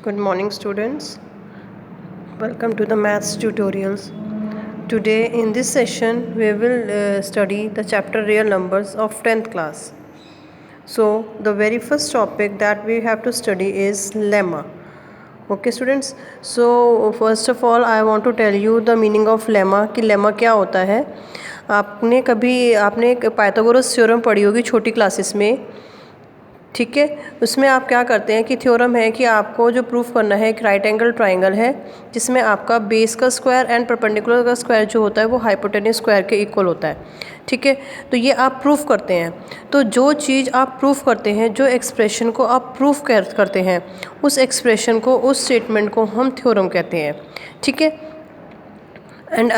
Good morning, students. Welcome to the maths tutorials. Today in this session we will study the chapter real numbers of 10th class. So the very first topic that we have to study is lemma. Okay students, so first of all I want to tell you the meaning of lemma कि lemma क्या होता है. आपने एक Pythagoras theorem पढ़ी होगी छोटी classes में, ठीक है. उसमें आप क्या करते हैं कि थ्योरम है कि आपको जो प्रूफ करना है एक राइट एंगल ट्राइंगल है जिसमें आपका बेस का स्क्वायर एंड परपेंडिकुलर का स्क्वायर जो होता है वो हाइपोटेन्यूज स्क्वायर के इक्वल होता है, ठीक है. तो ये आप प्रूफ करते हैं. तो जो चीज़ आप प्रूफ करते हैं, जो एक्सप्रेशन को आप प्रूफ करते हैं, उस एक्सप्रेशन को, उस स्टेटमेंट को हम थ्योरम कहते हैं, ठीक है. एंड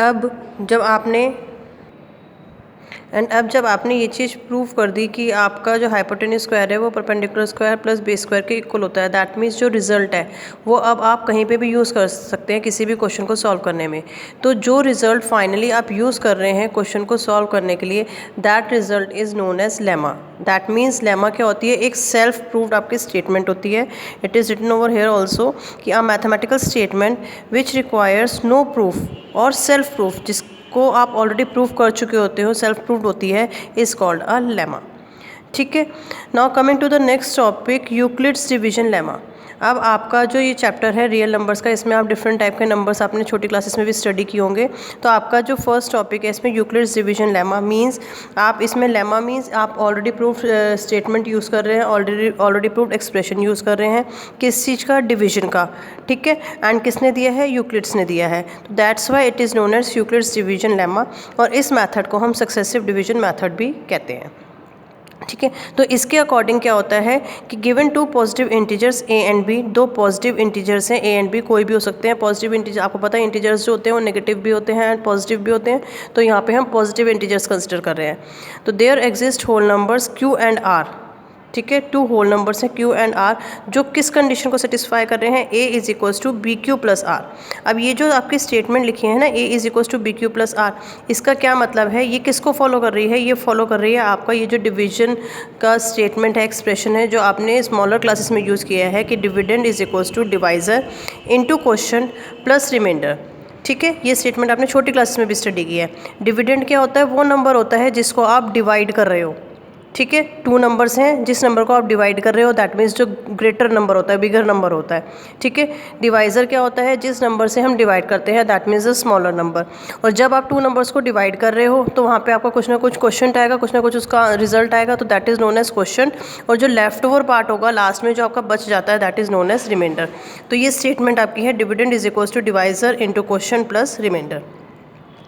अब जब आपने ये चीज़ प्रूव कर दी कि आपका जो हाइपोटेन्यूज स्क्वायर है वो perpendicular square plus base square के इक्वल होता है, दैट मीन्स जो रिजल्ट है वो अब आप कहीं पे भी यूज़ कर सकते हैं किसी भी क्वेश्चन को सॉल्व करने में. तो जो रिजल्ट फाइनली आप यूज़ कर रहे हैं क्वेश्चन को सॉल्व करने के लिए, that result is known as lemma. That means lemma क्या होती है? एक सेल्फ प्रूव्ड आपकी स्टेटमेंट होती है. It is written over here also कि a mathematical statement which requires no proof और सेल्फ प्रूफ, जिसको आप ऑलरेडी प्रूव कर चुके होते हो, सेल्फ प्रूव्ड होती है, इज कॉल्ड अ लेमा, ठीक है. Now coming to the next topic, Euclid's division lemma. अब आपका जो ये चैप्टर है रियल नंबर्स का, इसमें आप डिफरेंट टाइप के नंबर्स आपने छोटी क्लासेस में भी स्टडी किए होंगे. तो आपका जो फर्स्ट टॉपिक है इसमें यूक्लिड्स डिवीजन लेमा मींस, आप इसमें लेमा मींस आप ऑलरेडी प्रूफ स्टेटमेंट यूज़ कर रहे हैं, ऑलरेडी प्रूव्ड एक्सप्रेशन यूज़ कर रहे हैं. किस चीज़ का? डिवीजन का, ठीक है. एंड किसने दिया है? यूक्लिड्स ने दिया है. तो that's why it is known as Euclid's division lemma. और इस मैथड को हम सक्सेसिव डिवीजन मैथड भी कहते हैं, ठीक है. तो इसके अकॉर्डिंग क्या होता है कि given two positive integers A and B, दो पॉजिटिव इंटीजर्स हैं ए एंड बी, कोई भी हो सकते हैं. पॉजिटिव इंटीजर आपको पता है इंटीजर्स जो होते हैं वो नेगेटिव भी होते हैं एंड पॉजिटिव भी होते हैं. तो यहाँ पे हम पॉजिटिव इंटीजर्स कंसिडर कर रहे हैं. तो there exist whole numbers q and r, ठीक है. टू होल नंबर्स हैं क्यू एंड आर, जो किस कंडीशन को सेटिस्फाई कर रहे हैं? A is equals to b q plus r. अब ये जो आपकी स्टेटमेंट लिखी है ना, a is equals to b q plus r, इसका क्या मतलब है? ये किसको फॉलो कर रही है? ये फॉलो कर रही है आपका ये जो डिवीजन का स्टेटमेंट है, एक्सप्रेशन है, जो आपने स्मॉलर क्लासेस में यूज़ किया है कि dividend is equals to divisor into quotient plus remainder, ठीक है. ये स्टेटमेंट आपने छोटी क्लासेस में भी स्टडी किया है. डिविडेंड क्या होता है? वो नंबर होता है जिसको आप डिवाइड कर रहे हो, ठीक है. टू नंबर्स हैं, जिस नंबर को आप डिवाइड कर रहे हो, दैट मीन्स जो ग्रेटर नंबर होता है, बिगर नंबर होता है, ठीक है. डिवाइज़र क्या होता है? जिस नंबर से हम डिवाइड करते हैं, that means a smaller number. और जब आप टू नंबर्स को डिवाइड कर रहे हो तो वहाँ पे आपका कुछ ना कुछ क्वेश्चन आएगा, कुछ ना कुछ उसका रिजल्ट आएगा, तो that is known as question. और जो लेफ्ट ओवर पार्ट होगा लास्ट में जो आपका बच जाता है, that is known as remainder. तो ये स्टेटमेंट आपकी है dividend is equals to divisor into question plus remainder.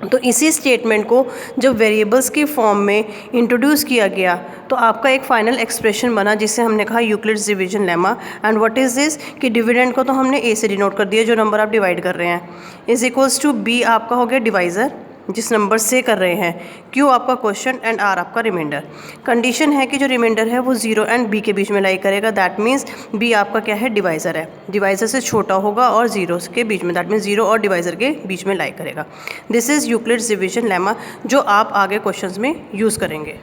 तो इसी स्टेटमेंट को जब वेरिएबल्स की फॉर्म में इंट्रोड्यूस किया गया तो आपका एक फाइनल एक्सप्रेशन बना जिसे हमने कहा Euclid's division lemma. And what is this कि डिविडेंड को तो हमने ए से डिनोट कर दिया, जो नंबर आप डिवाइड कर रहे हैं, इज इक्वल्स टू बी आपका हो गया डिवाइज़र जिस नंबर से कर रहे हैं, क्यू आपका क्वेश्चन एंड आर आपका रिमाइंडर. कंडीशन है कि जो रिमाइंडर है वो जीरो एंड बी के बीच में लाई करेगा, दैट मीन्स बी आपका क्या है? डिवाइज़र है. डिवाइज़र से छोटा होगा और जीरो के बीच में, दैट मीन्स जीरो और डिवाइज़र के बीच में लाई करेगा. This is Euclid's division lemma, जो आप आगे क्वेश्चंस में यूज़ करेंगे.